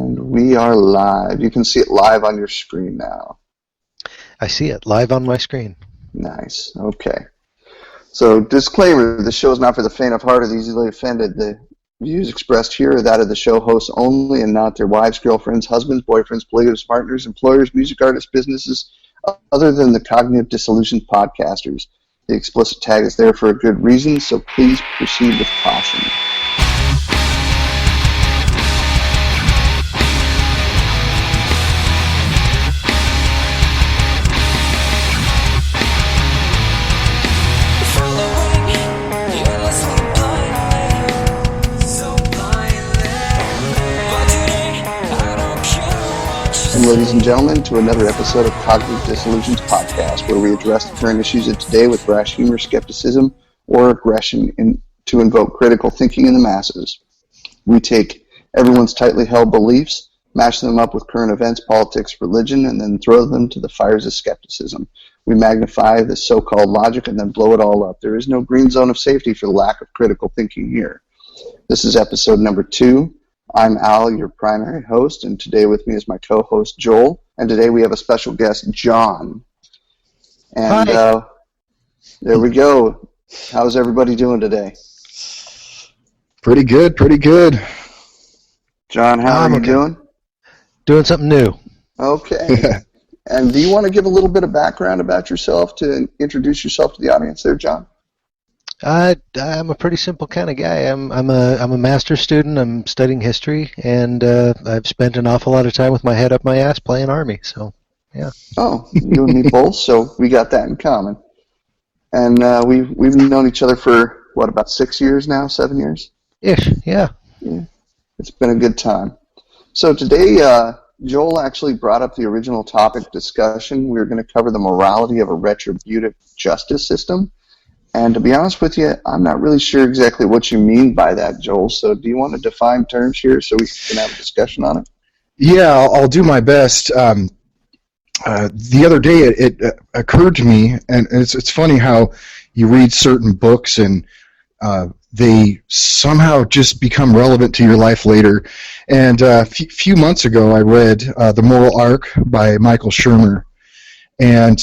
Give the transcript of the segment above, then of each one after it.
And we are live. You can see it live on your screen now. I see it live on my screen. Nice. Okay. So, disclaimer, the show is not for the faint of heart or the easily offended. The views expressed here are that of the show hosts only and not their wives, girlfriends, husbands, boyfriends, polygamous partners, employers, music artists, businesses, other than the cognitive disillusioned podcasters. The explicit tag is there for a good reason, so please proceed with caution. Ladies and gentlemen, to another episode of Cognitive Disillusions Podcast, where we address the current issues of today with brash humor, skepticism, or aggression to invoke critical thinking in the masses. We take everyone's tightly held beliefs, mash them up with current events, politics, religion, and then throw them to the fires of skepticism. We magnify the so-called logic and then blow it all up. There is no green zone of safety for the lack of critical thinking here. This is episode number 2. I'm Al, your primary host, and today with me is my co-host, Joel. And today we have a special guest, John. And there we go. How's everybody doing today? Pretty good, pretty good. John, how are you doing? Doing something new. Okay. And do you want to give a little bit of background about yourself to introduce yourself to the audience there, John? I'm a pretty simple kind of guy. I'm a master's student. I'm studying history, and I've spent an awful lot of time with my head up my ass playing Army. So, yeah. Oh, you and me both. So we got that in common. And we've known each other for about 6 years now, 7 years? Ish. Yeah. Yeah. It's been a good time. So today, Joel actually brought up the original topic discussion. We were going to cover the morality of a retributive justice system. And to be honest with you, I'm not really sure exactly what you mean by that, Joel. So do you want to define terms here so we can have a discussion on it? Yeah, I'll do my best. The other day it occurred to me, and it's funny how you read certain books and they somehow just become relevant to your life later. And a few months ago I read The Moral Arc by Michael Shermer. And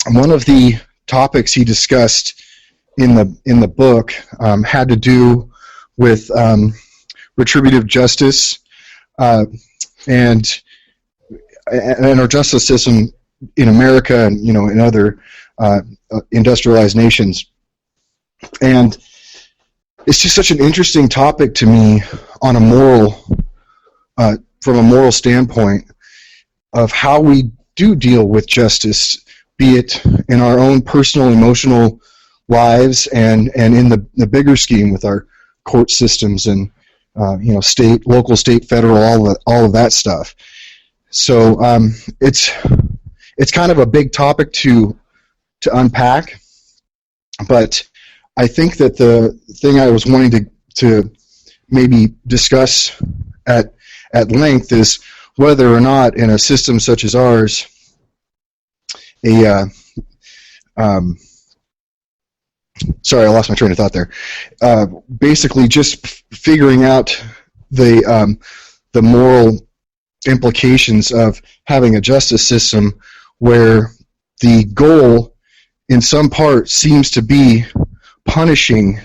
one of the topics he discussed in the book had to do with retributive justice and our justice system in America and in other industrialized nations. And it's just such an interesting topic to me on a moral from a moral standpoint of how we do deal with justice, be it in our own personal, emotional lives and in the bigger scheme with our court systems and state, local, state, federal, all of that stuff. So it's kind of a big topic to unpack, but I think that the thing I was wanting to maybe discuss at length is whether or not in a system such as ours, sorry, I lost my train of thought there. Basically, just figuring out the moral implications of having a justice system where the goal, in some part, seems to be punishing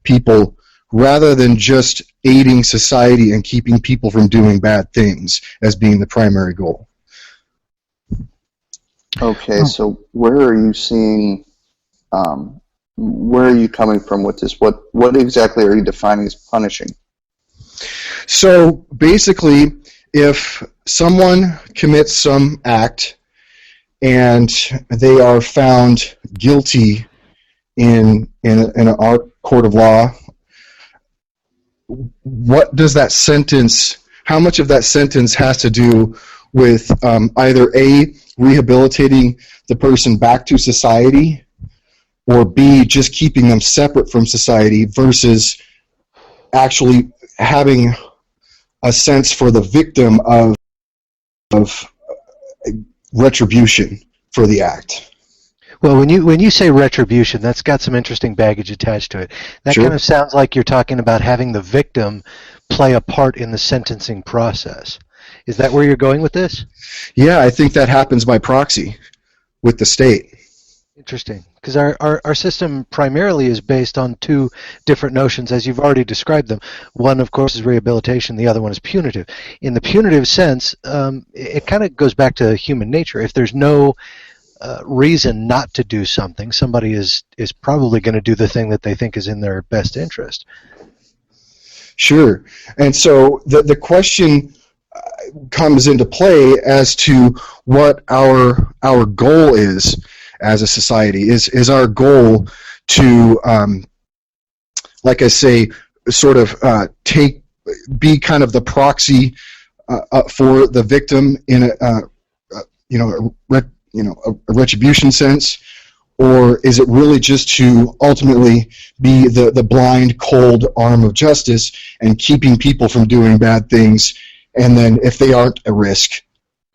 people rather than just aiding society and keeping people from doing bad things as being the primary goal. Okay, so where are you seeing, where are you coming from with this? What exactly are you defining as punishing? So basically, if someone commits some act and they are found guilty in our court of law, what does that sentence, how much of that sentence has to do with either A, rehabilitating the person back to society, or B, just keeping them separate from society versus actually having a sense for the victim of retribution for the act. Well, when you say retribution, that's got some interesting baggage attached to it. That Sure. kind of sounds like you're talking about having the victim play a part in the sentencing process. Is that where you're going with this? Yeah, I think that happens by proxy with the state. Interesting, because our system primarily is based on two different notions, as you've already described them. One, of course, is rehabilitation. The other one is punitive. In the punitive sense, it kind of goes back to human nature. If there's no reason not to do something, somebody is probably going to do the thing that they think is in their best interest. Sure. And so the question comes into play as to what our goal is as a society. Is our goal to, like I say, sort of be kind of the proxy for the victim in a retribution sense, or is it really just to ultimately be the blind, cold arm of justice and keeping people from doing bad things, and then if they aren't a risk,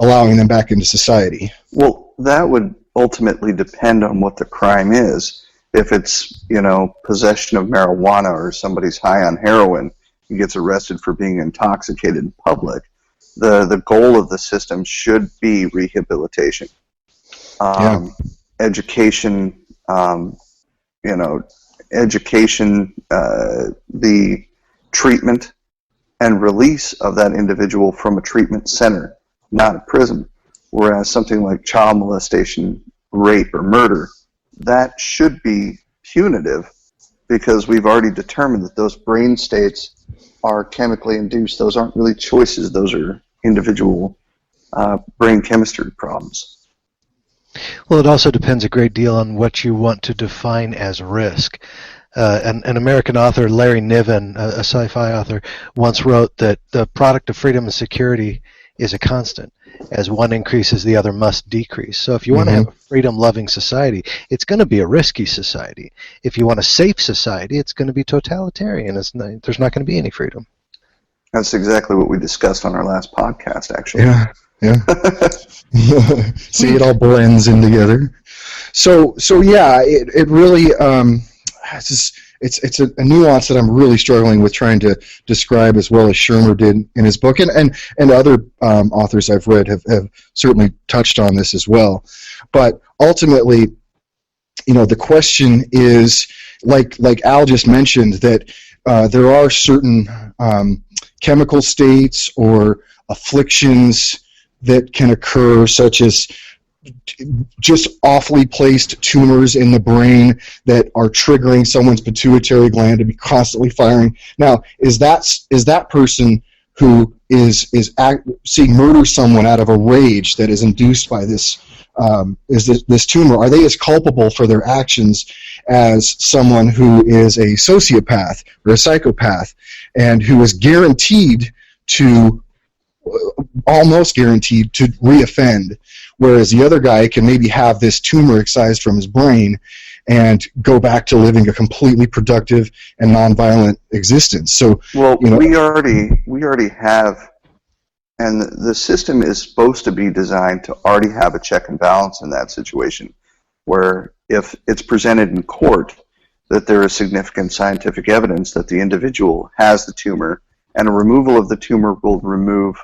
allowing them back into society? Well, that would ultimately depend on what the crime is. If it's, possession of marijuana, or somebody's high on heroin and gets arrested for being intoxicated in public, the goal of the system should be rehabilitation. Education, the treatment and release of that individual from a treatment center, not a prison. Whereas something like child molestation, rape, or murder, that should be punitive, because we've already determined that those brain states are chemically induced. Those aren't really choices. Those are individual brain chemistry problems. Well, it also depends a great deal on what you want to define as risk. An American author, Larry Niven, a sci-fi author, once wrote that the product of freedom and security is a constant. As one increases, the other must decrease. So if you want to have a freedom-loving society, it's going to be a risky society. If you want a safe society, it's going to be totalitarian. There's not going to be any freedom. That's exactly what we discussed on our last podcast, actually. Yeah. See, it all blends in together. So yeah, it really it's a nuance that I'm really struggling with trying to describe, as well as Shermer did in his book, and other authors I've read have certainly touched on this as well. But ultimately, the question is, like Al just mentioned, that there are certain chemical states or afflictions that can occur, such as just awfully placed tumors in the brain that are triggering someone's pituitary gland to be constantly firing. Now, is that person who is seeing murder someone out of a rage that is induced by this tumor, are they as culpable for their actions as someone who is a sociopath or a psychopath and who is almost guaranteed to reoffend, whereas the other guy can maybe have this tumor excised from his brain and go back to living a completely productive and nonviolent existence? So, we already have, and the system is supposed to be designed to already have a check and balance in that situation, where if it's presented in court that there is significant scientific evidence that the individual has the tumor, and a removal of the tumor will remove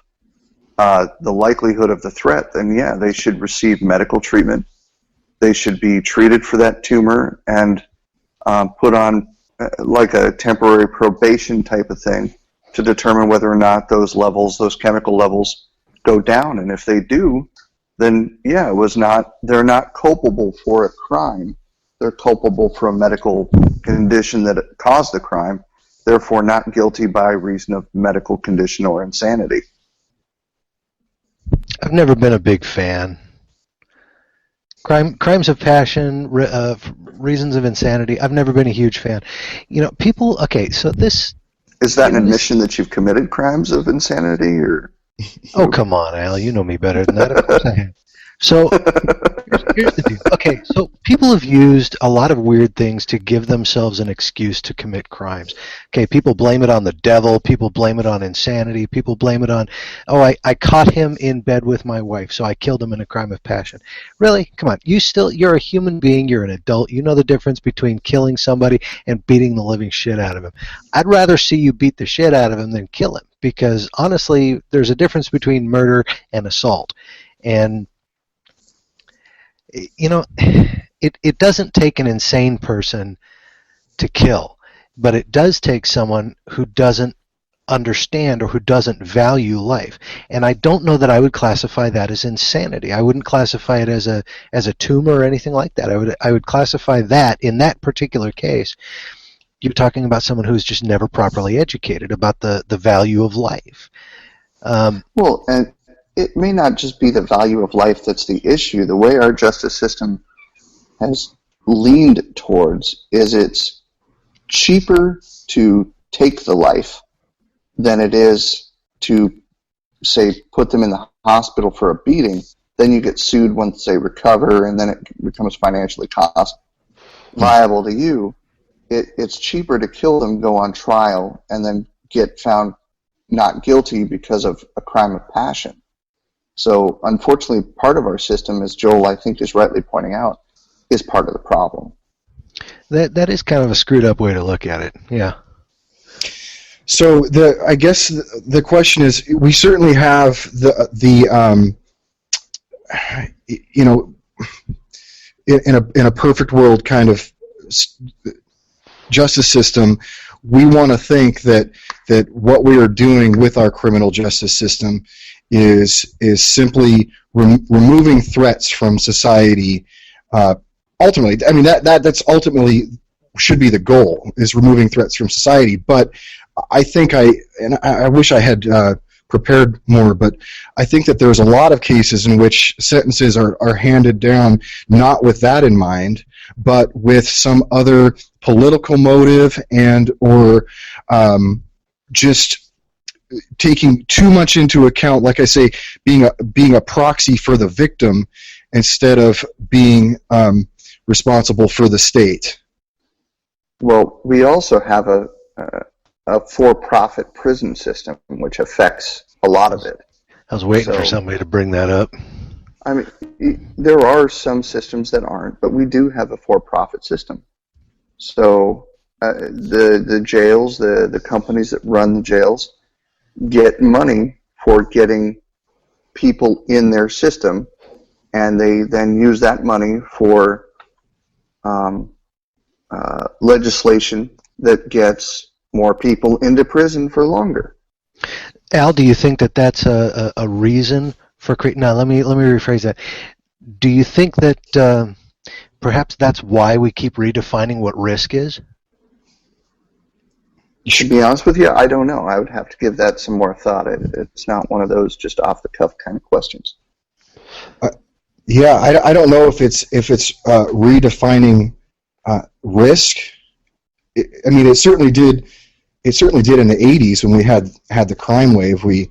the likelihood of the threat, then yeah, they should receive medical treatment. They should be treated for that tumor and put on like a temporary probation type of thing to determine whether or not those chemical levels go down. And if they do, then yeah, they're not culpable for a crime. They're culpable for a medical condition that caused the crime, therefore not guilty by reason of medical condition or insanity. I've never been a big fan. Crimes of passion, reasons of insanity. I've never been a huge fan. People. Okay, so this is that an admission that you've committed crimes of insanity, or? Oh, come on, Al. You know me better than that. Of course I have. So here's the deal. Okay, so people have used a lot of weird things to give themselves an excuse to commit crimes. Okay, people blame it on the devil. People blame it on insanity. People blame it on, oh, I caught him in bed with my wife, so I killed him in a crime of passion. Really? Come on. You're a human being. You're an adult. You know the difference between killing somebody and beating the living shit out of him. I'd rather see you beat the shit out of him than kill him, because honestly, there's a difference between murder and assault. And it doesn't take an insane person to kill, but it does take someone who doesn't understand or who doesn't value life. And I don't know that I would classify that as insanity. I wouldn't classify it as a tumor or anything like that. I would classify that, in that particular case, you're talking about someone who's just never properly educated about the value of life. Well, and it may not just be the value of life that's the issue. The way our justice system has leaned towards is it's cheaper to take the life than it is to, say, put them in the hospital for a beating. Then you get sued once they recover, and then it becomes financially cost viable to you. It's cheaper to kill them, go on trial, and then get found not guilty because of a crime of passion. So, unfortunately, part of our system, as Joel, I think, is rightly pointing out, is part of the problem. That is kind of a screwed up way to look at it, yeah. So I guess the question is, we certainly have in a perfect world kind of justice system, we want to think that what we are doing with our criminal justice system is simply removing threats from society. Ultimately, I mean that's ultimately should be the goal, is removing threats from society. But I think I wish I had prepared more, but I think that there's a lot of cases in which sentences are handed down not with that in mind, but with some other political motive and or just taking too much into account, like I say, being a proxy for the victim instead of being responsible for the state. Well, we also have a for-profit prison system, which affects a lot of it. I was waiting for somebody to bring that up. I mean, there are some systems that aren't, but we do have a for-profit system. So the jails, the companies that run the jails, get money for getting people in their system, and they then use that money for legislation that gets more people into prison for longer. Al, do you think that that's a reason for creating? Now, let me rephrase that. Do you think that perhaps that's why we keep redefining what risk is? To be honest with you, I don't know. I would have to give that some more thought. It's not one of those just off-the-cuff kind of questions. Yeah, I don't know if it's redefining risk. I mean, it certainly did. It certainly did in the 80s when we had the crime wave. We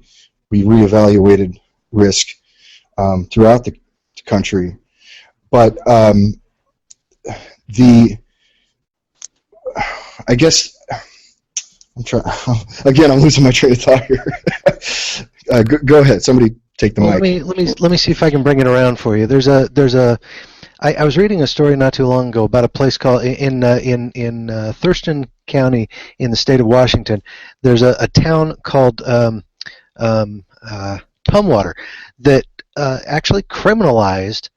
reevaluated risk throughout the country, but I guess I'm trying. Again, I'm losing my train of thought here. Go ahead. Somebody take the mic. Let me see if I can bring it around for you. I was reading a story not too long ago about a place called in Thurston County in the state of Washington. There's a town called Tumwater that actually criminalized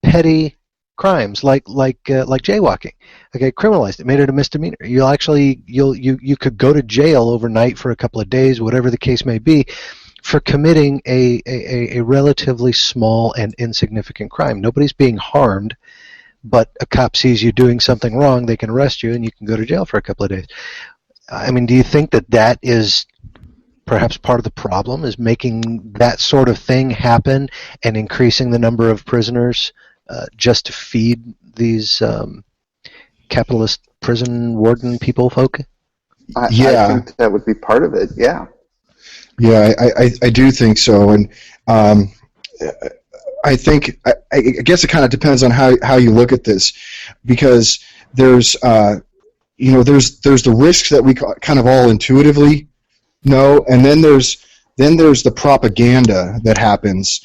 petty crimes like jaywalking. Okay, criminalized it, made it a misdemeanor. You could go to jail overnight for a couple of days, whatever the case may be, for committing a relatively small and insignificant crime. Nobody's being harmed, but a cop sees you doing something wrong, they can arrest you, and you can go to jail for a couple of days. I mean, do you think that is perhaps part of the problem, is making that sort of thing happen and increasing the number of prisoners just to feed these capitalist prison warden people folk? I think that would be part of it, yeah. Yeah, I do think so, and I think I guess it kind of depends on how you look at this, because there's there's the risks that we kind of all intuitively know, and then there's the propaganda that happens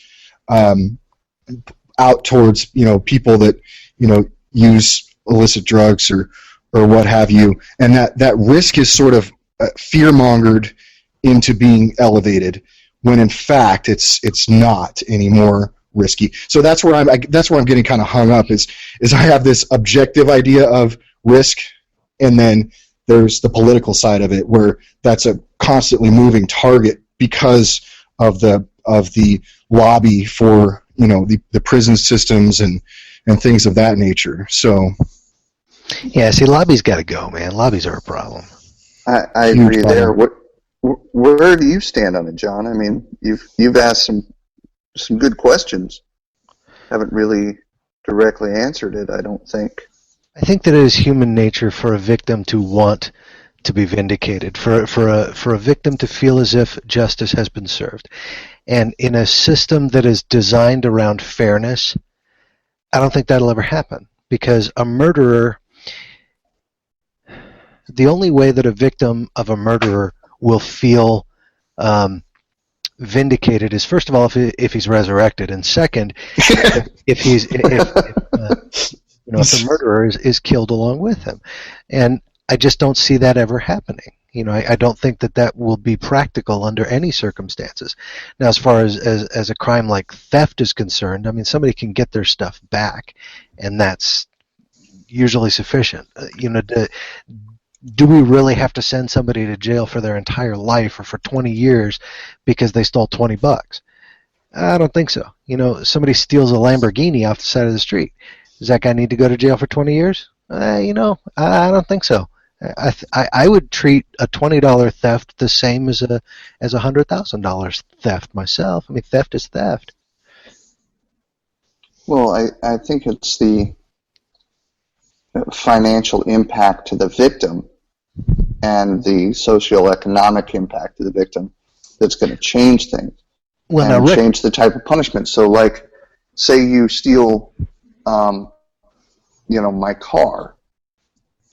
out towards people that use illicit drugs or what have you, and that risk is sort of fear-mongered into being elevated, when in fact it's not anymore risky. So that's where I'm getting kind of hung up, is I have this objective idea of risk, and then there's the political side of it, where that's a constantly moving target because of the lobby for the prison systems and things of that nature. So yeah, see, lobbies got to go, man. Lobbies are a problem. I agree there. Where do you stand on it, John? I mean, you've asked some good questions. Haven't really directly answered it, I don't think. I think that it is human nature for a victim to want to be vindicated, for a victim to feel as if justice has been served. And in a system that is designed around fairness, I don't think that'll ever happen, because a murderer, the only way that a victim of a murderer will feel vindicated is, first of all, if he's resurrected, and second, if the murderer is killed along with him. And I just don't see that ever happening. I don't think that will be practical under any circumstances. Now, as far as a crime like theft is concerned, I mean, somebody can get their stuff back, and that's usually sufficient. Do we really have to send somebody to jail for their entire life or for 20 years because they stole $20? I don't think so. Somebody steals a Lamborghini off the side of the street. Does that guy need to go to jail for 20 years? I don't think so. I would treat a $20 theft the same as a $100,000 theft myself. I mean, theft is theft. Well, I think it's the financial impact to the victim and the socioeconomic impact to the victim that's going to change things. Well, and now, change the type of punishment. So, like, say you steal, my car.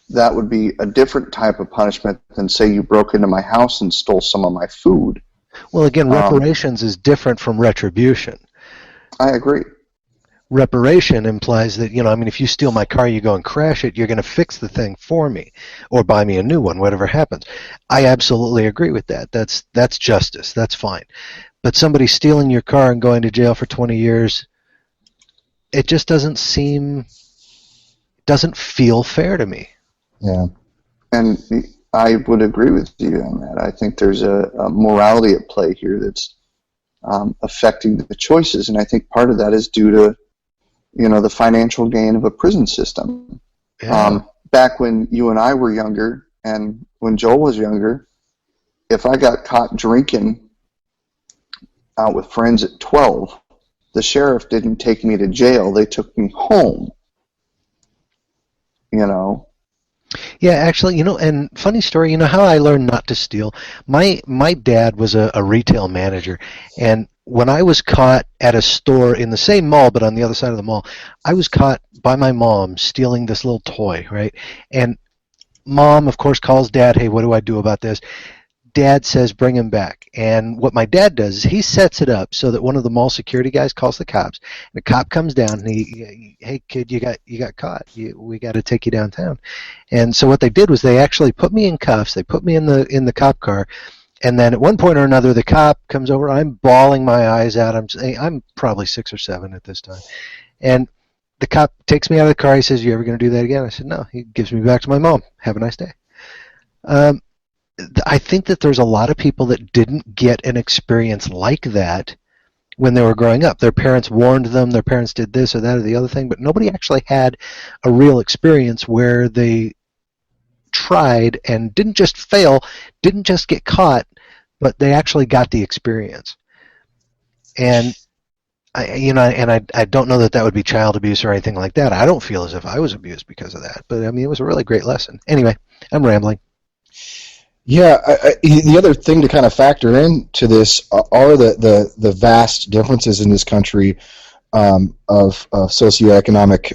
That would be a different type of punishment than, say, you broke into my house and stole some of my food. Well, again, reparations is different from retribution. I agree. Reparation implies that, if you steal my car, you go and crash it, you're going to fix the thing for me or buy me a new one, whatever happens. I absolutely agree with that. That's justice. That's fine. But somebody stealing your car and going to jail for 20 years, it just doesn't feel fair to me. Yeah. And I would agree with you on that. I think there's a morality at play here that's affecting the choices, and I think part of that is due to the financial gain of a prison system. Yeah. Back when you and I were younger, and when Joel was younger, if I got caught drinking out with friends at 12, the sheriff didn't take me to jail. They took me home. Yeah, actually, and funny story, how I learned not to steal? My dad was a retail manager, and when I was caught at a store in the same mall but on the other side of the mall, I was caught by my mom stealing this little toy, right? And Mom, of course, calls Dad, hey, what do I do about this? Dad says, bring him back. And what my dad does is he sets it up so that one of the mall security guys calls the cops. And the cop comes down and hey, kid, you got caught. We got to take you downtown. And so what they did was they actually put me in cuffs. They put me in the cop car. And then at one point or another, the cop comes over. I'm bawling my eyes out. I'm probably 6 or 7 at this time. And the cop takes me out of the car. He says, you ever going to do that again? I said, no. He gives me back to my mom. Have a nice day. I think that there's a lot of people that didn't get an experience like that when they were growing up. Their parents warned them, their parents did this or that or the other thing, but nobody actually had a real experience where they tried and didn't just fail, didn't just get caught, but they actually got the experience. And I don't know that would be child abuse or anything like that. I don't feel as if I was abused because of that, but I mean, it was a really great lesson. Anyway, I'm rambling. Yeah, the other thing to kind of factor into this are the vast differences in this country of socioeconomic,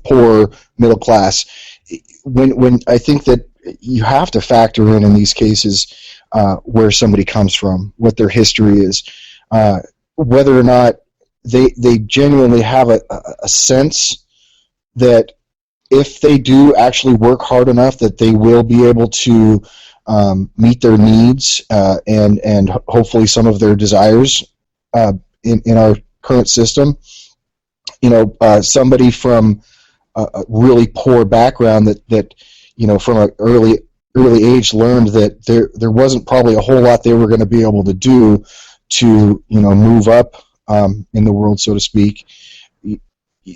poor middle class. When I think that you have to factor in these cases where somebody comes from, what their history is, whether or not they genuinely have a sense that if they do actually work hard enough, that they will be able to meet their needs and hopefully some of their desires in our current system. Somebody from a really poor background that from an early age learned that there wasn't probably a whole lot they were going to be able to do to move up in the world, so to speak.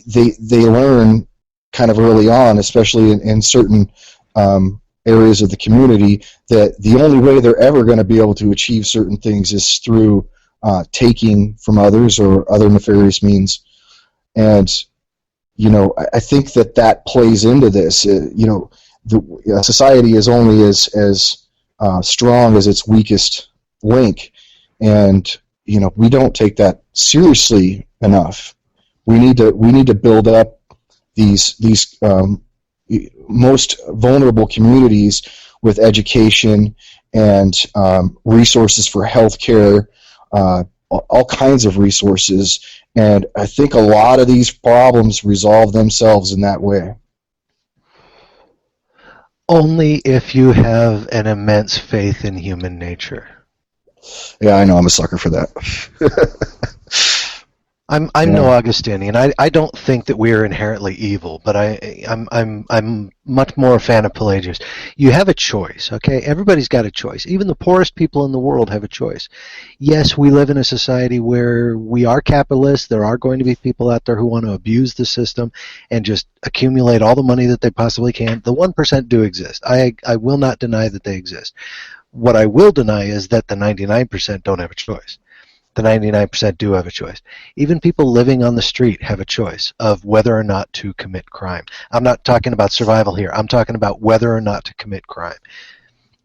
They learn kind of early on, especially in certain areas of the community, that the only way they're ever going to be able to achieve certain things is through taking from others or other nefarious means. And I think that plays into this. Society is only as strong as its weakest link, and we don't take that seriously enough. We need to build up these most vulnerable communities with education and resources for healthcare, all kinds of resources, and I think a lot of these problems resolve themselves in that way. Only if you have an immense faith in human nature. Yeah, I know. I'm a sucker for that. I'm no Augustinian. I don't think that we are inherently evil, but I'm much more a fan of Pelagius. You have a choice, okay? Everybody's got a choice. Even the poorest people in the world have a choice. Yes, we live in a society where we are capitalists. There are going to be people out there who want to abuse the system and just accumulate all the money that they possibly can. The 1% do exist. I will not deny that they exist. What I will deny is that the 99% don't have a choice. The 99% do have a choice. Even people living on the street have a choice of whether or not to commit crime. I'm not talking about survival here. I'm talking about whether or not to commit crime.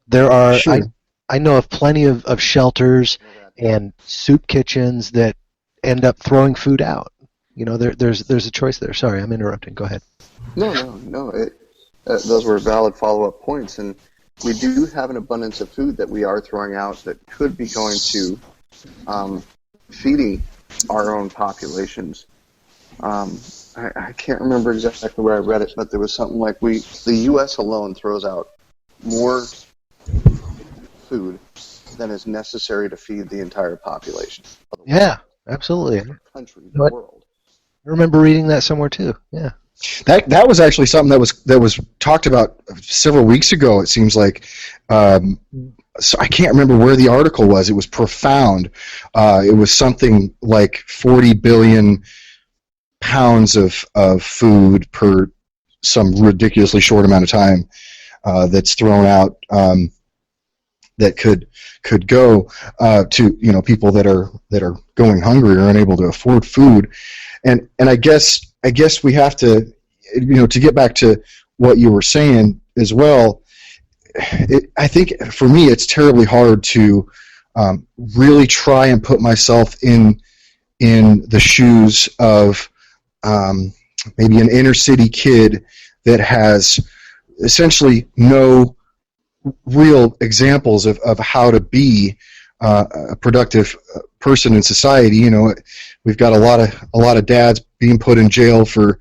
There are, Sure. I know of plenty of shelters and soup kitchens that end up throwing food out. There's a choice there. Sorry, I'm interrupting. Go ahead. No. Those were valid follow-up points, and we do have an abundance of food that we are throwing out that could be going to feeding our own populations. I can't remember exactly where I read it, but there was something like the U.S. alone throws out more food than is necessary to feed the entire population. Yeah, absolutely. Country, the world. I remember reading that somewhere too. Yeah. That was actually something that was talked about several weeks ago. It seems like. So I can't remember where the article was. It was profound. It was something like 40 billion pounds of food per some ridiculously short amount of time that's thrown out that could go to people that are going hungry or unable to afford food. And I guess we have to to get back to what you were saying as well. I think for me it's terribly hard to really try and put myself in the shoes of maybe an inner city kid that has essentially no real examples of how to be a productive person in society. We've got a lot of dads being put in jail for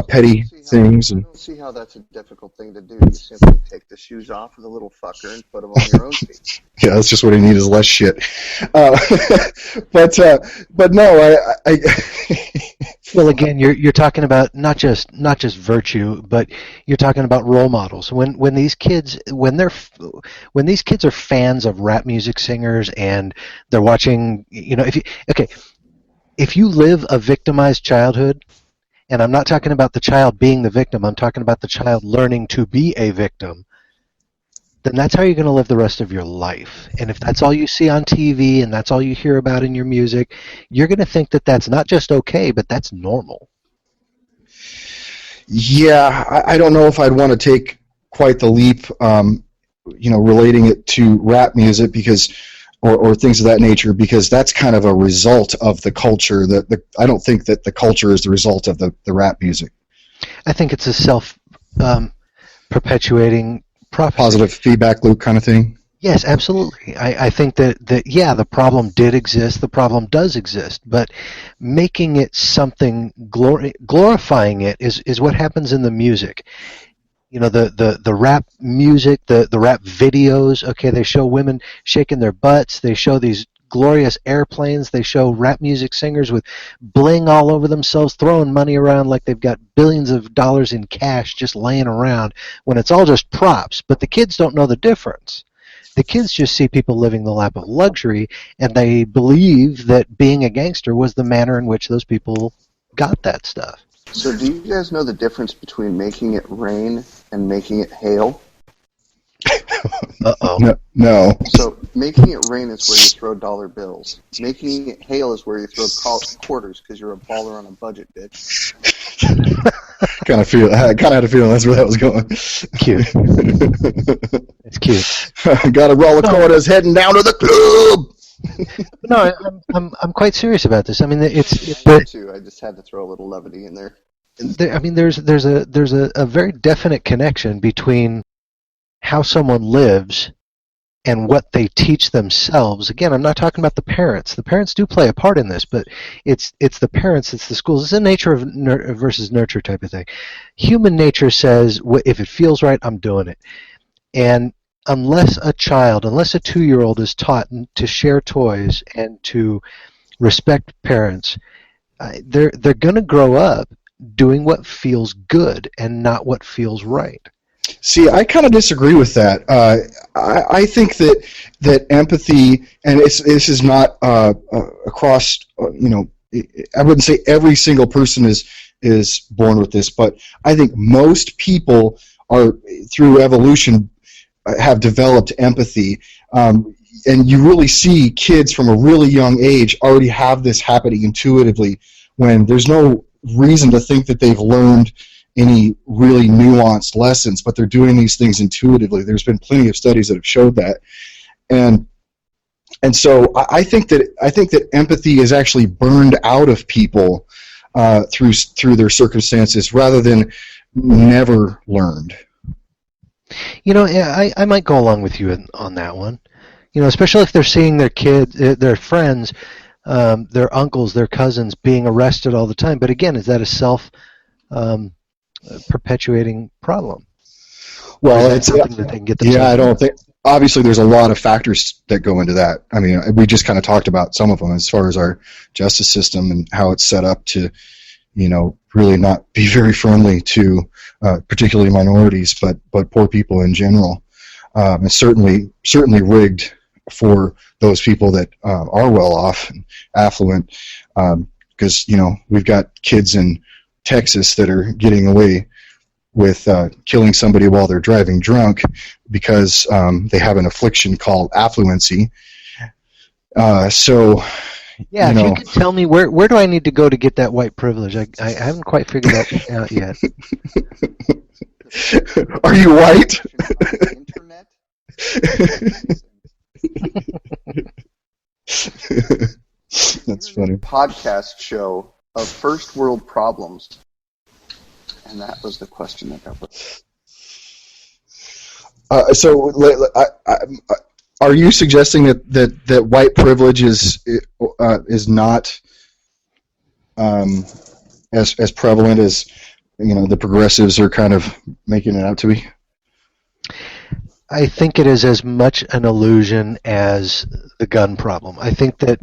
petty things. I don't see how that's a difficult thing to do. You simply take the shoes off of the little fucker and put them on your own feet. Yeah, that's just what he needs is less shit. But no, I Well, again, you're talking about not just virtue, but you're talking about role models. When these kids are fans of rap music singers and they're watching, if you live a victimized childhood, and I'm not talking about the child being the victim, I'm talking about the child learning to be a victim, then that's how you're going to live the rest of your life. And if that's all you see on TV and that's all you hear about in your music, you're going to think that that's not just okay, but that's normal. Yeah, I don't know if I'd want to take quite the leap, relating it to rap music, because or things of that nature, because that's kind of a result of the culture. I don't think that the culture is the result of the rap music. I think it's a self-perpetuating prophecy. Positive feedback loop kind of thing. Yes, absolutely. I think that yeah, the problem did exist, the problem does exist, but making it something, glorifying it is what happens in the music. You know, the rap music, the rap videos, okay, they show women shaking their butts, they show these glorious airplanes, they show rap music singers with bling all over themselves, throwing money around like they've got billions of dollars in cash just laying around, when it's all just props. But the kids don't know the difference. The kids just see people living the lap of luxury, and they believe that being a gangster was the manner in which those people got that stuff. So do you guys know the difference between making it rain and making it hail? Uh-oh. No. So making it rain is where you throw dollar bills. Making it hail is where you throw quarters because you're a baller on a budget, bitch. I kind of had a feeling that's where that was going. Cute. It's cute. Got a roll of quarters heading down to the club. No, I'm quite serious about this. I mean, it's I too. I just had to throw a little levity in there. I mean, there's a very definite connection between how someone lives and what they teach themselves. Again, I'm not talking about the parents. The parents do play a part in this, but it's the parents, it's the schools. It's a nature of versus nurture type of thing. Human nature says, if it feels right, I'm doing it. And unless a 2-year-old is taught to share toys and to respect parents, they're going to grow up doing what feels good and not what feels right. See, I kind of disagree with that. I think that empathy, and this is not across. I wouldn't say every single person is born with this, but I think most people are, through evolution, have developed empathy. And you really see kids from a really young age already have this happening intuitively, when there's no reason to think that they've learned any really nuanced lessons, but they're doing these things intuitively. There's been plenty of studies that have showed that, and so I think that empathy is actually burned out of people through their circumstances, rather than never learned. You know, I might go along with you on that one. You know, especially if they're seeing their kids, their friends, their uncles, their cousins being arrested all the time. But again, is that a perpetuating problem? Well, it's something that they can get themselves. Yeah, I don't think. Obviously, there's a lot of factors that go into that. I mean, we just kind of talked about some of them, as far as our justice system and how it's set up to, really not be very friendly to particularly minorities, but poor people in general. It's certainly rigged for those people that are well off and affluent, because we've got kids in Texas that are getting away with killing somebody while they're driving drunk because they have an affliction called affluency. So, yeah, if you could tell me where do I need to go to get that white privilege? I haven't quite figured that out yet. Are you white? Internet? That's funny. Podcast show of first world problems, and that was the question that got put. So, are you suggesting that white privilege is not as prevalent as the progressives are kind of making it out to be? I think it is as much an illusion as the gun problem. I think that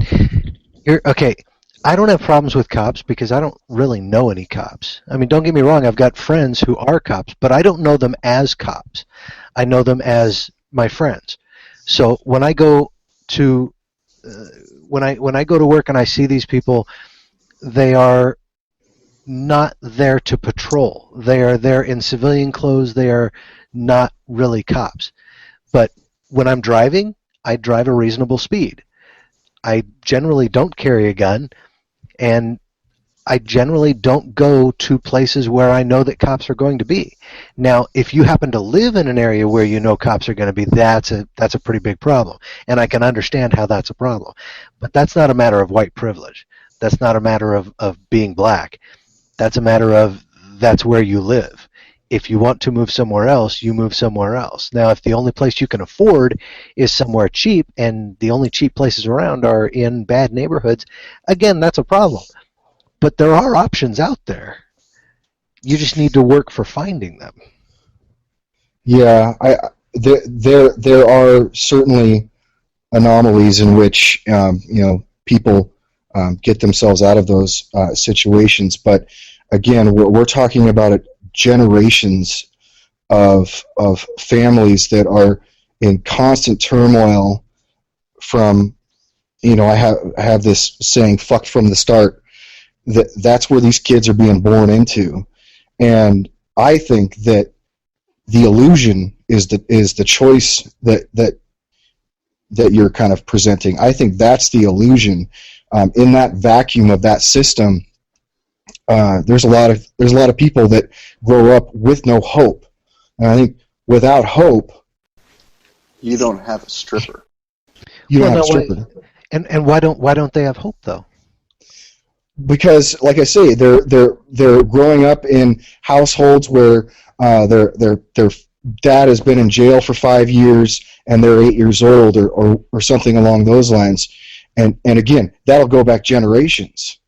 I don't have problems with cops because I don't really know any cops. I mean, don't get me wrong, I've got friends who are cops, but I don't know them as cops. I know them as my friends. So when I go to when I go to work and I see these people, they are not there to patrol. They are there in civilian clothes. They are not really cops. But when I'm driving, I drive a reasonable speed. I generally don't carry a gun, and I generally don't go to places where I know that cops are going to be. Now, if you happen to live in an area where you know cops are going to be, that's a pretty big problem. And I can understand how that's a problem. But that's not a matter of white privilege. That's not a matter of being black. That's a matter of that's where you live. If you want to move somewhere else, you move somewhere else. Now, if the only place you can afford is somewhere cheap and the only cheap places around are in bad neighborhoods, again, that's a problem. But there are options out there. You just need to work for finding them. Yeah, there are certainly anomalies in which people get themselves out of those situations. But again, we're talking about generations of families that are in constant turmoil. From I have this saying, "Fucked from the start." That's where these kids are being born into, and I think that the illusion is the choice that you're kind of presenting. I think that's the illusion. In that vacuum of that system, there's a lot of people that grow up with no hope, and I think without hope, you don't have a stripper. You don't have a stripper. And why don't they have hope though? Because, like I say, they're growing up in households where their dad has been in jail for 5 years and they're 8 years old, or something along those lines, and again, that'll go back generations.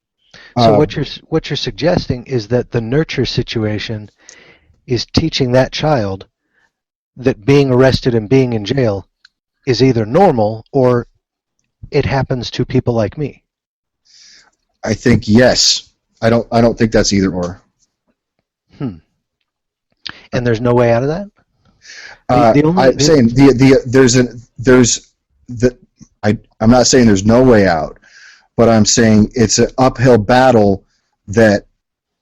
So what you're suggesting is that the nurture situation is teaching that child that being arrested and being in jail is either normal or it happens to people like me. I think yes. I don't think that's either or. And there's no way out of that? I'm not saying there's no way out, but I'm saying it's an uphill battle that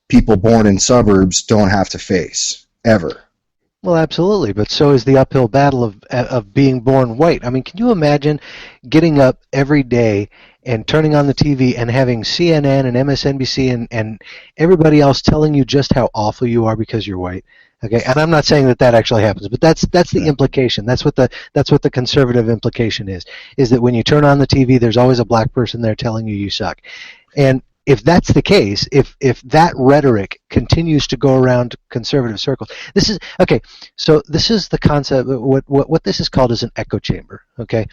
people born in suburbs don't have to face ever. Well, absolutely, but so is the uphill battle of being born white. I mean, can you imagine getting up every day and turning on the TV and having CNN and MSNBC and everybody else telling you just how awful you are because you're white? Okay, and I'm not saying that actually happens, but that's the implication. That's what the conservative implication is that when you turn on the TV, there's always a black person there telling you suck. And if that's the case, if that rhetoric continues to go around conservative circles, this is the concept. What this is called is an echo chamber. Okay,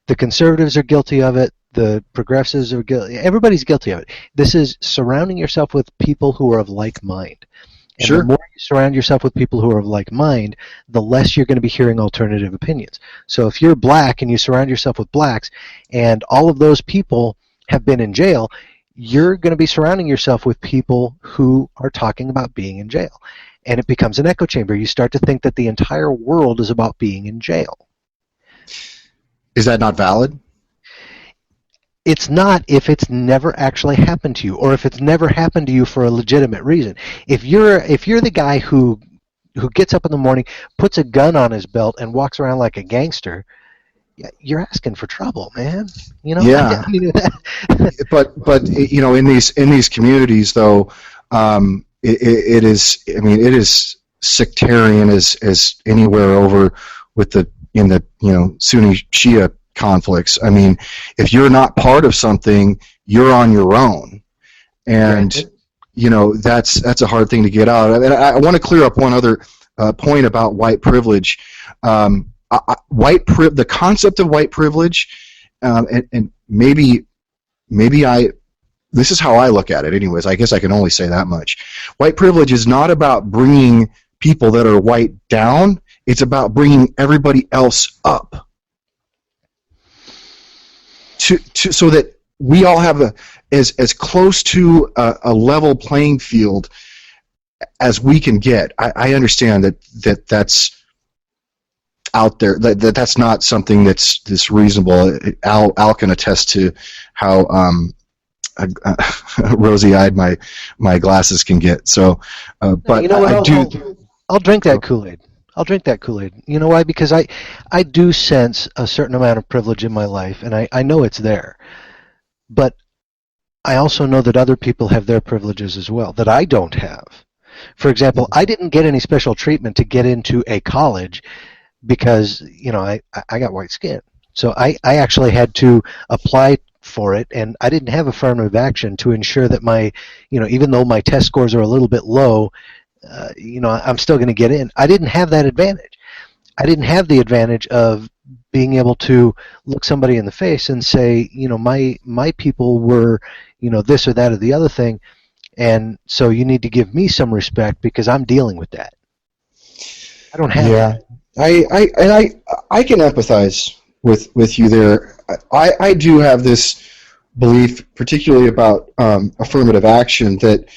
the conservatives are guilty of it. The progressives are guilty. Everybody's guilty of it. This is surrounding yourself with people who are of like mind. And sure. The more you surround yourself with people who are of like mind, the less you're going to be hearing alternative opinions. So if you're black and you surround yourself with blacks, and all of those people have been in jail, you're going to be surrounding yourself with people who are talking about being in jail. And it becomes an echo chamber. You start to think that the entire world is about being in jail. Is that not valid? It's not if it's never actually happened to you, or if it's never happened to you for a legitimate reason. If you're the guy who gets up in the morning, puts a gun on his belt, and walks around like a gangster, you're asking for trouble, man. Yeah. But in these communities, though, it is sectarian as anywhere over in the Sunni Shia conflicts. I mean, if you're not part of something, you're on your own, and that's a hard thing to get out. I want to clear up one other point about white privilege. The concept of white privilege, and maybe this is how I look at it. Anyways, I guess I can only say that much. White privilege is not about bringing people that are white down. It's about bringing everybody else up. So that we all have as close to a level playing field as we can get. I understand that's out there. That's not something that's reasonable. Al can attest to how rosy-eyed my glasses can get. So, but I'll drink that Kool-Aid. I'll drink that Kool-Aid. You know why? Because I do sense a certain amount of privilege in my life, and I know it's there. But I also know that other people have their privileges as well that I don't have. For example, I didn't get any special treatment to get into a college because, I got white skin. So I actually had to apply for it, and I didn't have affirmative action to ensure that even though my test scores are a little bit low, I'm still going to get in. I didn't have that advantage. I didn't have the advantage of being able to look somebody in the face and say, my people were, this or that or the other thing, and so you need to give me some respect because I'm dealing with that. I don't have that. I can empathize with you there. I do have this belief, particularly about affirmative action, that,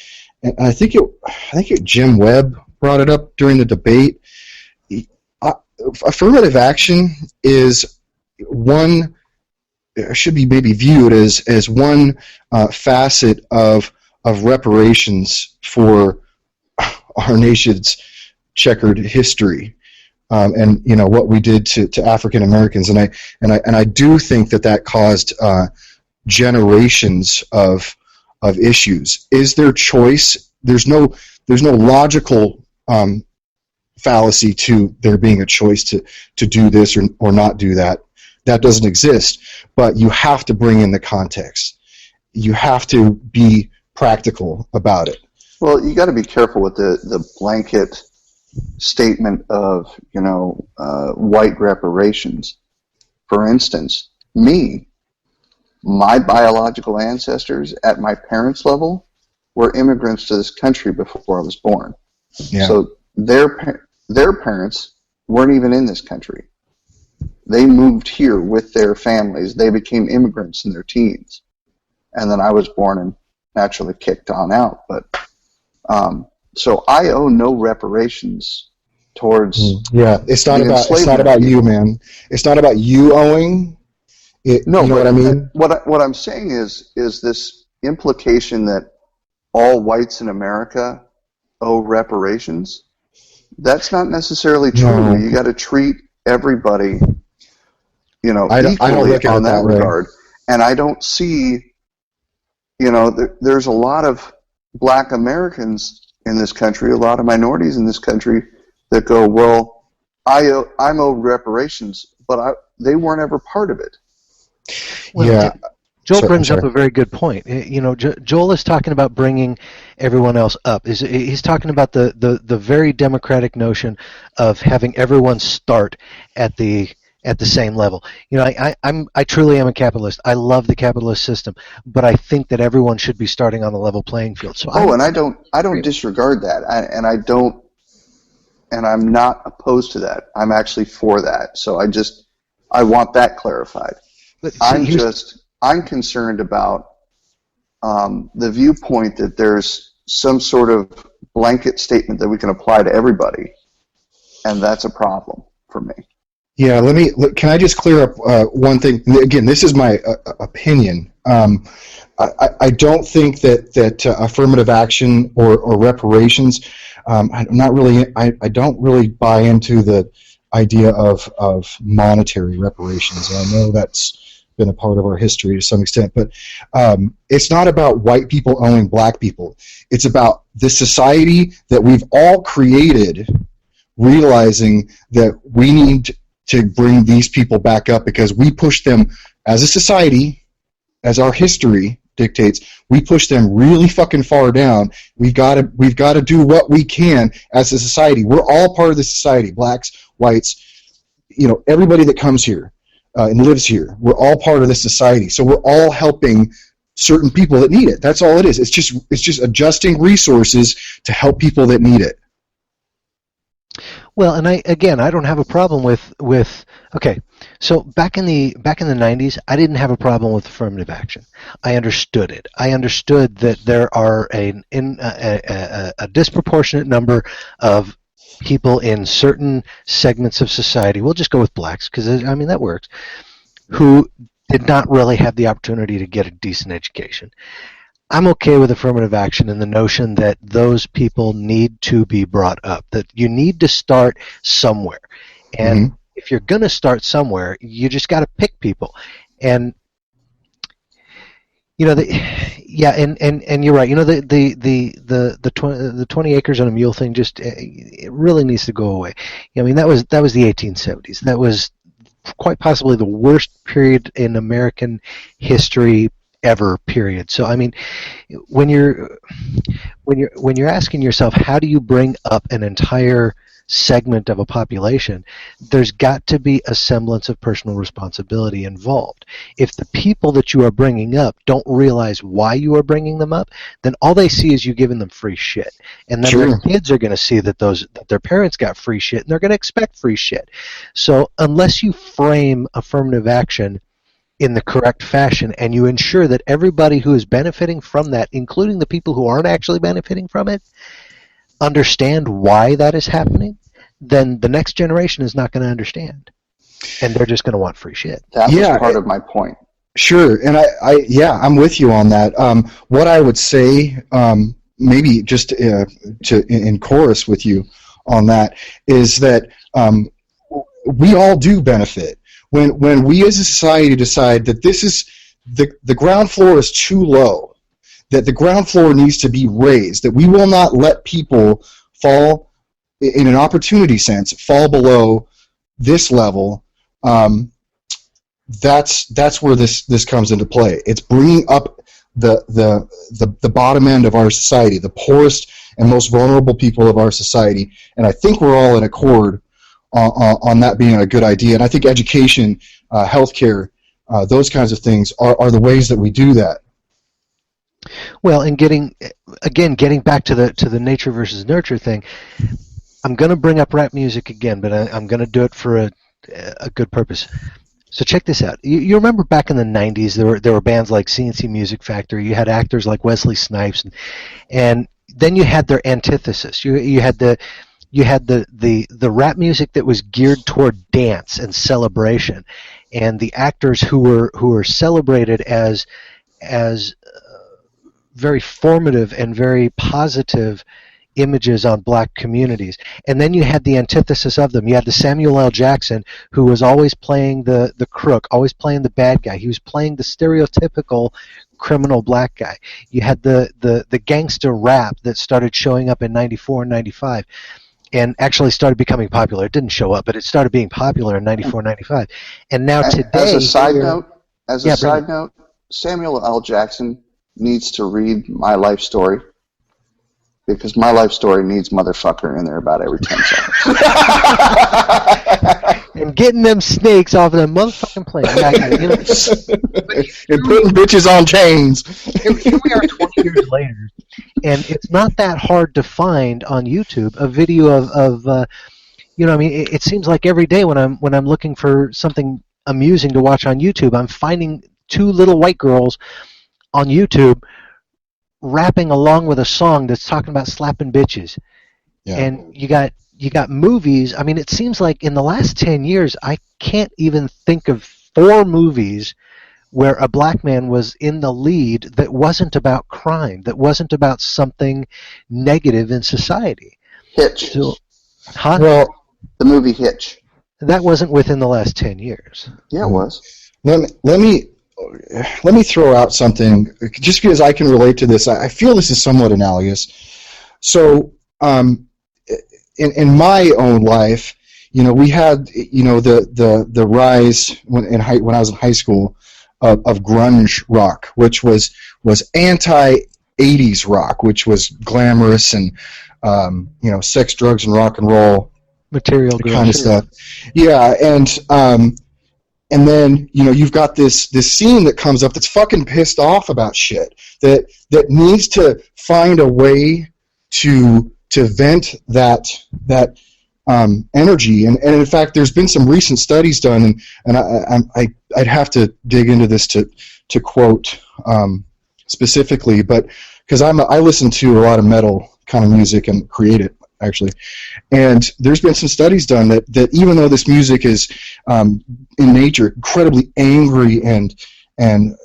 and I think Jim Webb brought it up during the debate. Affirmative action is should be maybe viewed as one facet of reparations for our nation's checkered history, and what we did to African Americans, and I do think that caused generations of issues. Is there choice? There's no logical fallacy to there being a choice to do this or not do that. That doesn't exist. But you have to bring in the context. You have to be practical about it. Well, you got to be careful with the blanket statement of white reparations. For instance, my biological ancestors at my parents' level were immigrants to this country before I was born. Yeah. So their parents weren't even in this country. They moved here with their families. They became immigrants in their teens. And then I was born and naturally kicked on out. But so I owe no reparations towards. It's not about you, man. It's not about you owing. No, you know what I mean? What I'm saying is this implication that all whites in America owe reparations. That's not necessarily true. No. You got to treat everybody, equally I don't look at on it that way. regard. And I don't see, there's a lot of black Americans in this country, a lot of minorities in this country that go, well, I'm owed reparations, but they weren't ever part of it. Well, Joel brings up a very good point. Joel is talking about bringing everyone else up. He's talking about the very democratic notion of having everyone start at the same level. I truly am a capitalist. I love the capitalist system, but I think that everyone should be starting on a level playing field. So I don't disregard that, and I'm not opposed to that. I'm actually for that. So I want that clarified. But I'm concerned about the viewpoint that there's some sort of blanket statement that we can apply to everybody, and that's a problem for me. Yeah, can I just clear up one thing? Again, this is my opinion. I don't think that affirmative action or reparations. I don't really buy into the idea of monetary reparations. And I know that's been a part of our history to some extent, but it's not about white people owing black people. It's about the society that we've all created, realizing that we need to bring these people back up because we push them as a society, as our history dictates, we push them really fucking far down. We've got to do what we can as a society. We're all part of the society, blacks, whites, everybody that comes here and lives here. We're all part of this society. So we're all helping certain people that need it. That's all it is. It's just adjusting resources to help people that need it. Well, and I don't have a problem with okay. So back in the 90s, I didn't have a problem with affirmative action. I understood it. I understood that there are a disproportionate number of people in certain segments of society. We'll just go with blacks because that works. Who did not really have the opportunity to get a decent education. I'm okay with affirmative action and the notion that those people need to be brought up, that you need to start somewhere. And if you're going to start somewhere, you just got to pick people. And And you're right. The 20 acres and a mule thing just it really needs to go away. That was the 1870s. That was quite possibly the worst period in American history ever. Period. So when you're asking yourself, how do you bring up an entire segment of a population, there's got to be a semblance of personal responsibility involved. If the people that you are bringing up don't realize why you are bringing them up, then all they see is you giving them free shit. And then their kids are going to see that their parents got free shit, and they're going to expect free shit. So unless you frame affirmative action in the correct fashion and you ensure that everybody who is benefiting from that, including the people who aren't actually benefiting from it, understand why that is happening, then the next generation is not going to understand, and they're just going to want free shit. That was part of my point. Sure, and I'm with you on that. What I would say, maybe just in chorus with you on that, is that we all do benefit when we as a society decide that this is the ground floor is too low, that the ground floor needs to be raised, that we will not let people fall, in an opportunity sense, fall below this level. That's where this comes into play. It's bringing up the bottom end of our society, the poorest and most vulnerable people of our society, and I think we're all in accord on that being a good idea. And I think education, healthcare, those kinds of things are the ways that we do that. Well, and getting back to the nature versus nurture thing, I'm going to bring up rap music again, but I'm going to do it for a good purpose. So check this out. You remember back in the 90s, there were bands like CNC Music Factory. You had actors like Wesley Snipes, and then you had their antithesis. You had the rap music that was geared toward dance and celebration, and the actors who were celebrated as very formative and very positive images on black communities. And then you had the antithesis of them. You had the Samuel L. Jackson, who was always playing the crook, always playing the bad guy. He was playing the stereotypical criminal black guy. You had the gangster rap that started showing up in 94 and 95 and actually started becoming popular. It didn't show up, but it started being popular in 94, 95. And now today... As a side note, Samuel L. Jackson needs to read My Life Story, because My Life Story needs motherfucker in there about every 10 seconds. And getting them snakes off of them motherfucking plane. And putting bitches on chains. Here we are 20 years later, and it's not that hard to find on YouTube a video of it seems like every day when I'm looking for something amusing to watch on YouTube, I'm finding two little white girls on YouTube rapping along with a song that's talking about slapping bitches. Yeah. And you got movies. I mean, it seems like in the last 10 years, I can't even think of 4 movies where a black man was in the lead that wasn't about crime, that wasn't about something negative in society. Hitch. So, huh? Well, the movie Hitch. That wasn't within the last 10 years. Yeah, it was. Let me throw out something, just because I can relate to this. I feel this is somewhat analogous. So, in my own life, we had, the rise when I was in high school of grunge rock, which was anti-80s rock, which was glamorous and sex, drugs, and rock and roll material kind of stuff. Yeah, and then you've got this scene that comes up that's fucking pissed off about shit, that needs to find a way to vent that energy, and in fact there's been some recent studies done, and I'd have to dig into this to quote specifically, but because I listen to a lot of metal kind of music and create it actually, and there's been some studies done that even though this music is in nature incredibly angry and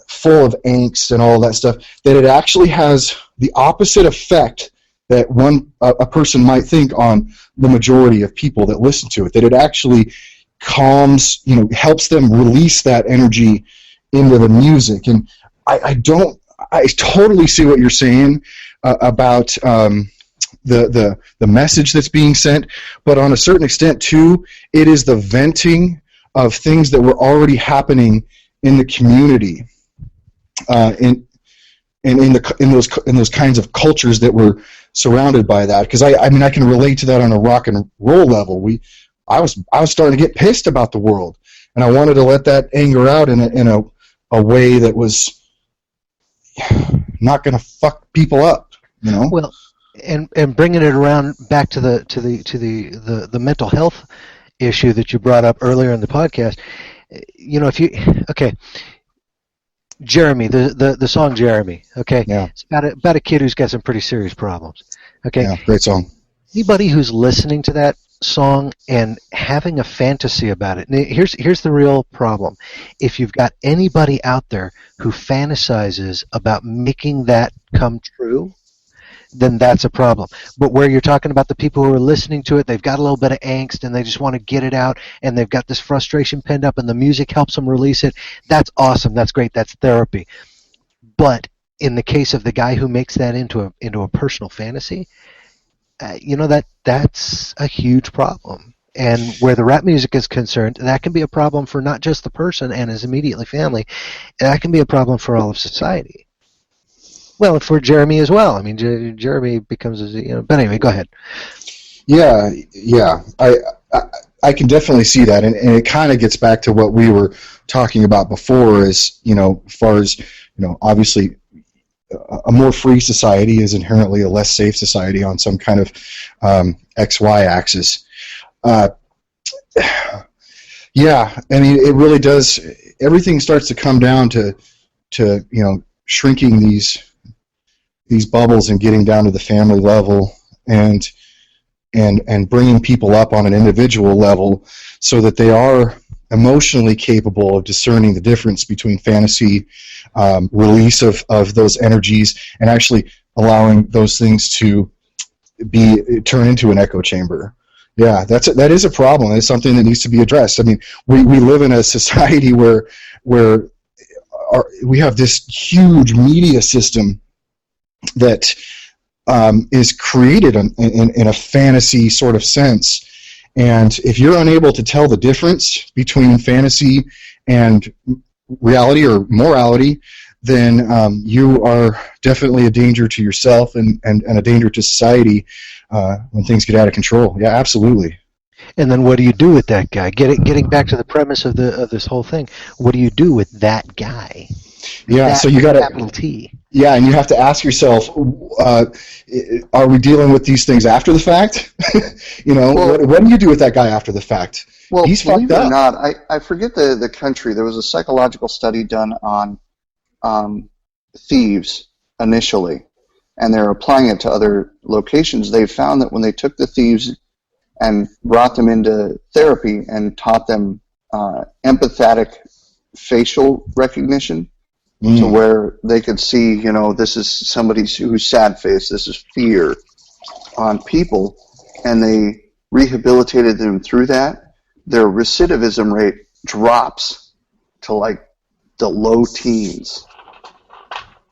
full of angst and all that stuff, that it actually has the opposite effect that a person might think on the majority of people that listen to it, that it actually calms, helps them release that energy into the music. And I don't I totally see what you're saying about the message that's being sent, but on a certain extent too, it is the venting of things that were already happening in the community, in those kinds of cultures that were surrounded by that. Because I mean I can relate to that on a rock and roll level. I was starting to get pissed about the world, and I wanted to let that anger out in a way that was not going to fuck people up, you know. Well, and bringing it around back to the mental health issue that you brought up earlier in the podcast. You know, Jeremy, the song Jeremy, okay? Yeah. It's about a kid who's got some pretty serious problems. Okay? Yeah, great song. Anybody who's listening to that song and having a fantasy about it. Here's the real problem. If you've got anybody out there who fantasizes about making that come true, then that's a problem. But where you're talking about the people who are listening to it, they've got a little bit of angst and they just want to get it out, and they've got this frustration penned up and the music helps them release it, that's awesome. That's great. That's therapy. But in the case of the guy who makes that into a personal fantasy, you know, that's a huge problem. And where the rap music is concerned, that can be a problem for not just the person and his immediately family. That can be a problem for all of society. Well, for Jeremy as well. I mean, Jeremy becomes, you know. But anyway, go ahead. Yeah. I can definitely see that, and it kind of gets back to what we were talking about before. Is, you know, as far as, you know, obviously a more free society is inherently a less safe society on some kind of XY axis. Yeah, I mean, it really does. Everything starts to come down to you know, shrinking these bubbles and getting down to the family level, and bringing people up on an individual level so that they are emotionally capable of discerning the difference between fantasy, release of those energies, and actually allowing those things to turn into an echo chamber. Yeah, that is a problem. It's something that needs to be addressed. I mean, we live in a society where we have this huge media system that is created in a fantasy sort of sense. And if you're unable to tell the difference between fantasy and reality or morality, then you are definitely a danger to yourself and a danger to society when things get out of control. Yeah, absolutely. And then what do you do with that guy? Getting back to the premise of this whole thing, what do you do with that guy? Yeah, so you got to capital T. Yeah, and you have to ask yourself, are we dealing with these things after the fact? You know, well, what do you do with that guy after the fact? Well, he's believe fucked it or up. not, I forget the country. There was a psychological study done on thieves initially, and they're applying it to other locations. They found that when they took the thieves and brought them into therapy and taught them empathetic facial recognition, to where they could see, you know, this is somebody who's sad face, this is fear on people, and they rehabilitated them through that, their recidivism rate drops to like the low teens,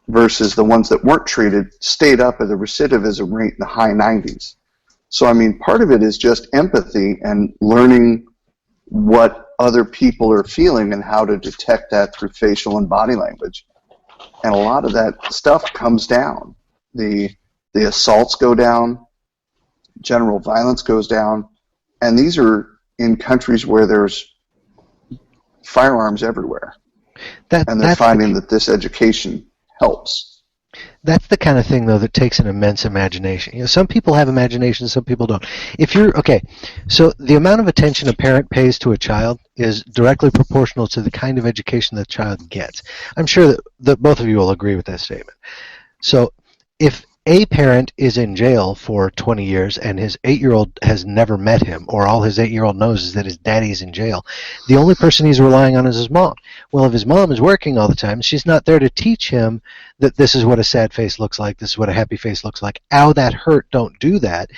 versus the ones that weren't treated stayed up at the recidivism rate in the high 90s. So, I mean, part of it is just empathy and learning what other people are feeling and how to detect that through facial and body language. And a lot of that stuff comes down. The assaults go down, general violence goes down, and these are in countries where there's firearms everywhere. And they're finding that this education helps. That's the kind of thing, though, that takes an immense imagination. You know, some people have imagination, some people don't. So the amount of attention a parent pays to a child is directly proportional to the kind of education the child gets. I'm sure that both of you will agree with that statement. So if a parent is in jail for 20 years and his 8-year-old has never met him, or all his 8-year-old knows is that his daddy is in jail, the only person he's relying on is his mom. Well, if his mom is working all the time, she's not there to teach him that this is what a sad face looks like, this is what a happy face looks like. Ow, that hurt, don't do that.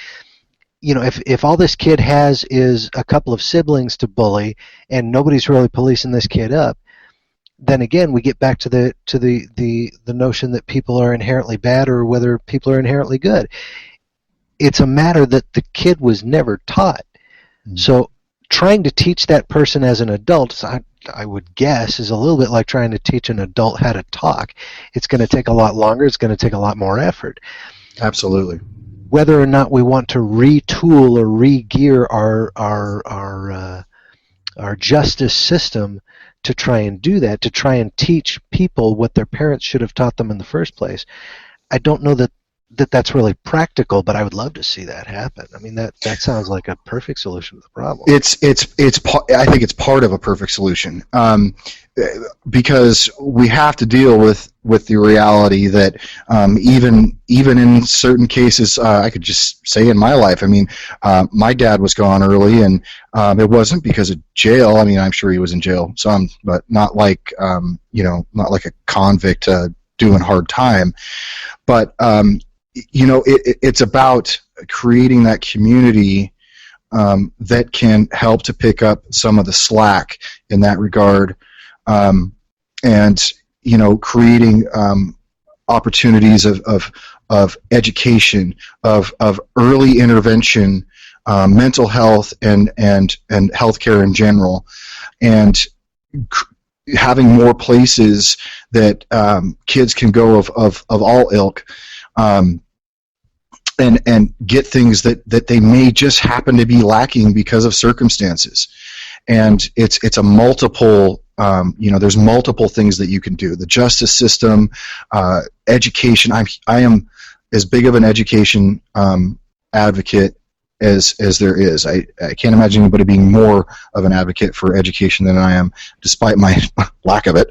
You know, if all this kid has is a couple of siblings to bully and nobody's really policing this kid up, then again we get back to the notion that people are inherently bad or whether people are inherently good. It's a matter that the kid was never taught. So trying to teach that person as an adult, I would guess, is a little bit like trying to teach an adult how to talk. It's going to take a lot longer. It's going to take a lot more effort. Absolutely. Whether or not we want to retool or re-gear our justice system to try and do that, to try and teach people what their parents should have taught them in the first place, I don't know that's really practical, but I would love to see that happen. I mean, that sounds like a perfect solution to the problem. I think it's part of a perfect solution, because we have to deal with the reality that even in certain cases, I could just say in my life, I mean, my dad was gone early, and it wasn't because of jail. I mean, I'm sure he was in jail some, but not like not like a convict doing hard time, but it's about creating that community that can help to pick up some of the slack in that regard, and creating opportunities of education, of early intervention, mental health, and healthcare in general, and having more places that kids can go of all ilk. And get things that they may just happen to be lacking because of circumstances, and it's a multiple. There's multiple things that you can do. The justice system, education. I am as big of an education advocate as there is. I can't imagine anybody being more of an advocate for education than I am, despite my lack of it.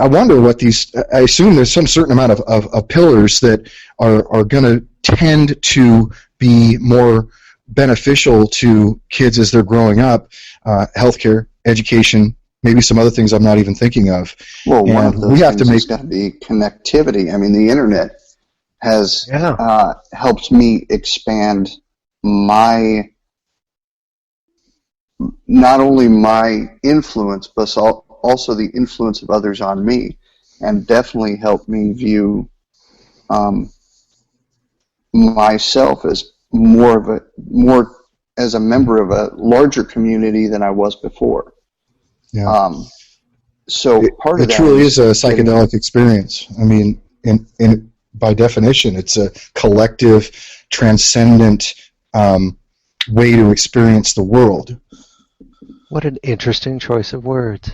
I wonder what these. I assume there's some certain amount of pillars that are going to tend to be more beneficial to kids as they're growing up. Healthcare, education, maybe some other things I'm not even thinking of. Well, one of those things has got to be connectivity. I mean, the internet has helped me expand not only my influence, but also the influence of others on me, and definitely helped me view myself as more as a member of a larger community than I was before. Yeah. So part of that truly is a psychedelic experience. I mean, in by definition, it's a collective, transcendent way to experience the world. What an interesting choice of words.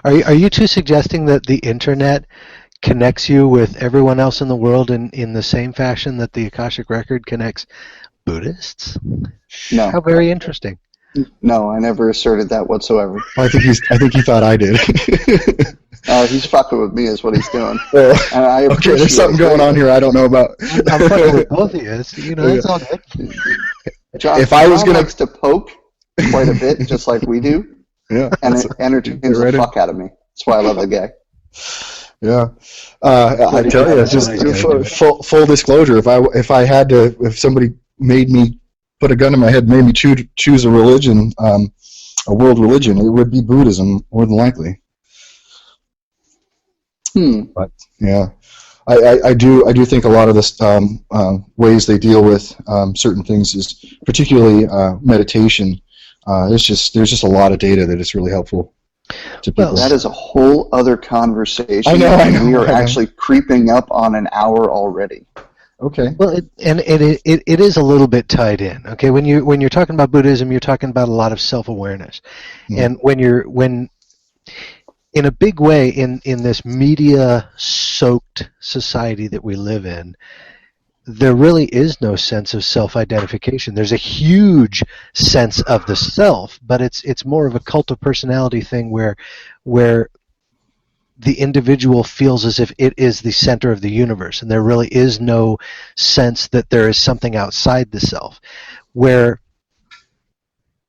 Are you two suggesting that the internet connects you with everyone else in the world in the same fashion that the Akashic Record connects Buddhists? No. How very interesting. No, I never asserted that whatsoever. I think he thought I did. He's fucking with me is what he's doing. And I okay, there's something going on here I don't know about. I'm fucking with both of you. It's all good. John likes to poke quite a bit, just like we do. Yeah, and it entertains the fuck out of me. That's why I love the guy. Yeah, I tell you, it's just full disclosure. If somebody made me put a gun to my head, made me choose a religion, a world religion, it would be Buddhism, more than likely. But yeah, I do think a lot of the ways they deal with certain things is particularly meditation. There's just a lot of data that is really helpful to people. Well, that is a whole other conversation. I know. We are actually creeping up on an hour already. Okay. Well, it is a little bit tied in. Okay, when you're talking about Buddhism, you're talking about a lot of self-awareness, and when in a big way in this media-soaked society that we live in, there really is no sense of self-identification. There's a huge sense of the self, but it's more of a cult of personality thing where the individual feels as if it is the center of the universe, and there really is no sense that there is something outside the self. Where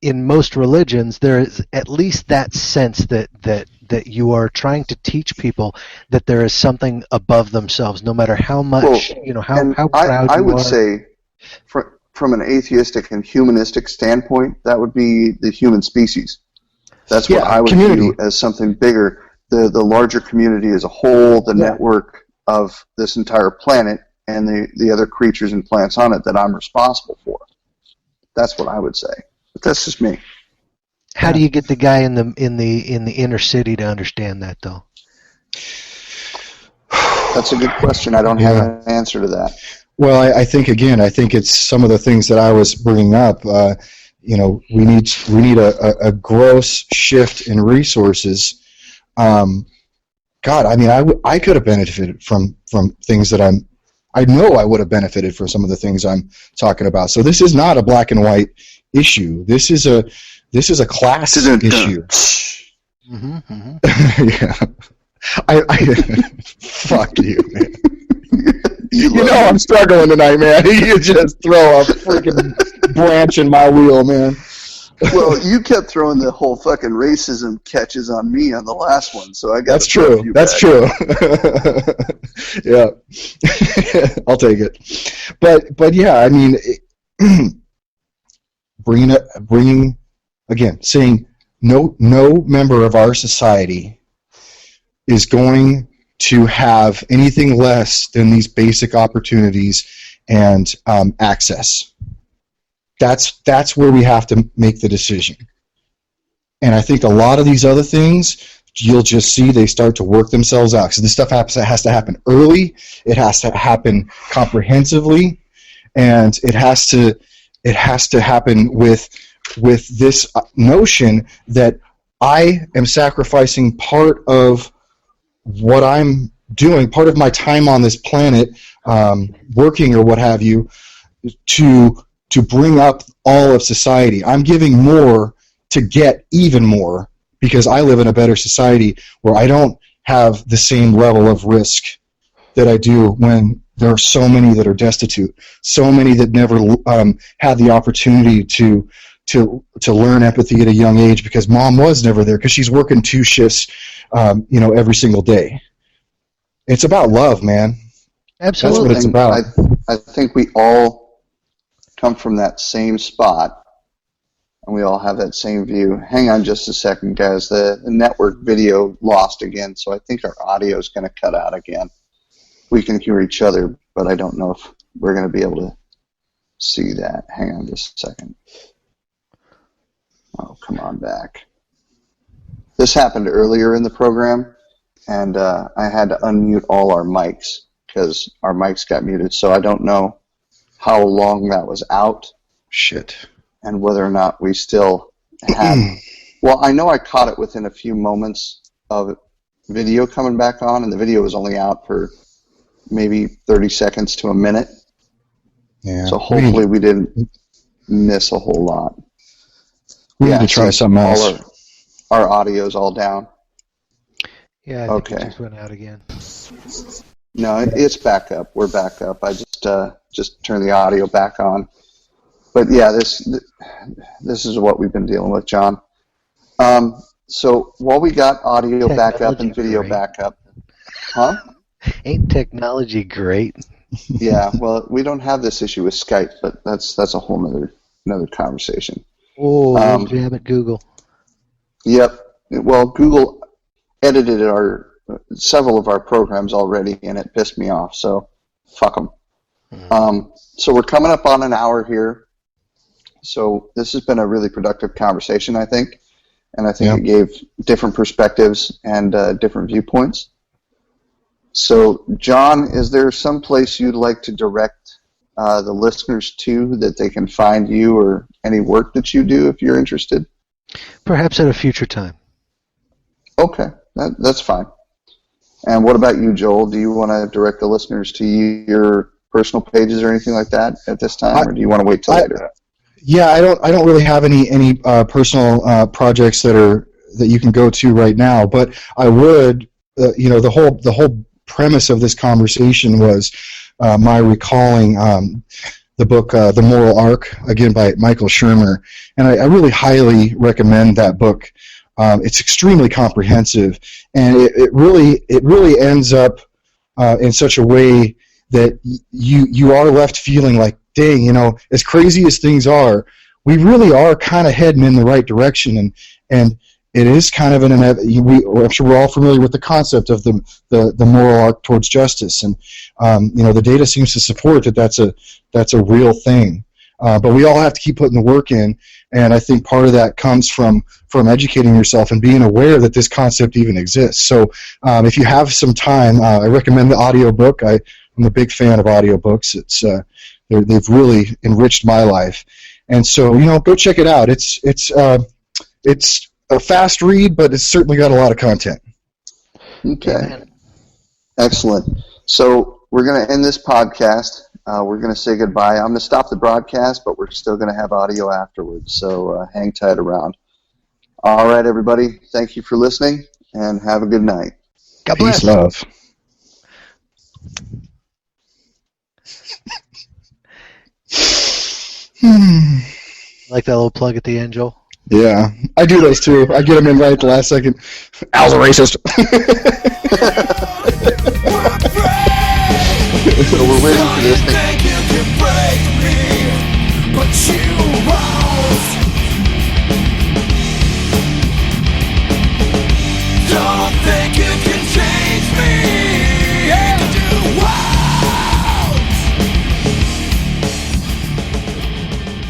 in most religions, there is at least that sense that you are trying to teach people that there is something above themselves, no matter how much, how proud you are. I would say, from an atheistic and humanistic standpoint, that would be the human species. That's what I would view as something bigger. The larger community as a whole, the network of this entire planet, and the other creatures and plants on it that I'm responsible for. That's what I would say. But that's just me. How do you get the guy in the inner city to understand that, though? That's a good question. I don't have an answer to that. Well, I think it's some of the things that I was bringing up. We need a gross shift in resources. God, I mean, I could have benefited from things that I know I would have benefited from some of the things I'm talking about. So this is not a black and white issue. This is a class issue. Mm-hmm, mm-hmm. Yeah. I fuck you, man. You know I'm struggling tonight, man. You just throw a freaking branch in my wheel, man. Well, you kept throwing the whole fucking racism catches on me on the last one, so I got. That's true. That's true. Yeah, I'll take it. But yeah, I mean, bringing again, saying no member of our society is going to have anything less than these basic opportunities and access. That's where we have to make the decision. And I think a lot of these other things, you'll just see they start to work themselves out. Because this stuff has to happen early. It has to happen comprehensively, and it has to happen with this notion that I am sacrificing part of what I'm doing, part of my time on this planet, working or what have you, to bring up all of society. I'm giving more to get even more because I live in a better society where I don't have the same level of risk that I do when there are so many that are destitute, so many that never had the opportunity to learn empathy at a young age because mom was never there because she's working 2 shifts every single day. It's about love, man. Absolutely. That's what it's about. I think we all come from that same spot, and we all have that same view. Hang on just a second, guys. The network video lost again, so I think our audio is going to cut out again. We can hear each other, but I don't know if we're going to be able to see that. Hang on just a second. Oh, come on back. This happened earlier in the program, and I had to unmute all our mics because our mics got muted, so I don't know how long that was out. Shit. And whether or not we still have. Well, I know I caught it within a few moments of video coming back on, and the video was only out for maybe 30 seconds to a minute. Yeah. So hopefully we didn't miss a whole lot. We need to try something else. Our audio's all down. Yeah, I think it just went out again. No, it's back up. We're back up. I just turned the audio back on. But yeah, this is what we've been dealing with, John. So while we got audio back up and video back up, huh? Ain't technology great? Yeah, well, we don't have this issue with Skype, but that's a whole another conversation. Oh, jam at Google. Yep. Well, Google edited several of our programs already, and it pissed me off. So, fuck them. So we're coming up on an hour here. So this has been a really productive conversation, I think, and I think it gave different perspectives and different viewpoints. So, John, is there some place you'd like to direct the listeners to that they can find you or any work that you do if you're interested? Perhaps at a future time. Okay, that's fine. And what about you, Joel? Do you want to direct the listeners to your personal pages or anything like that at this time, or do you want to wait till later? Yeah, I don't really have any personal projects that you can go to right now, but I would. The whole premise of this conversation was my recalling the book The Moral Arc, again by Michael Shermer, and I really highly recommend that book. It's extremely comprehensive, and it really ends up in such a way that you are left feeling like dang, as crazy as things are, we really are kind of heading in the right direction, and it is kind of I'm sure we're all familiar with the concept of the moral arc towards justice, and the data seems to support that that's a real thing. But we all have to keep putting the work in, and I think part of that comes from educating yourself and being aware that this concept even exists. So if you have some time, I recommend the audiobook. I'm a big fan of audiobooks. They've really enriched my life, and so go check it out. It's a fast read, but it's certainly got a lot of content. Okay, excellent. So we're going to end this podcast. We're going to say goodbye. I'm going to stop the broadcast, but we're still going to have audio afterwards, so hang tight around. All right, everybody. Thank you for listening, and have a good night. God bless. Peace, love. Like that little plug at the end, Joel? Yeah, I do those too. I get them in right at the last second. Al's a racist.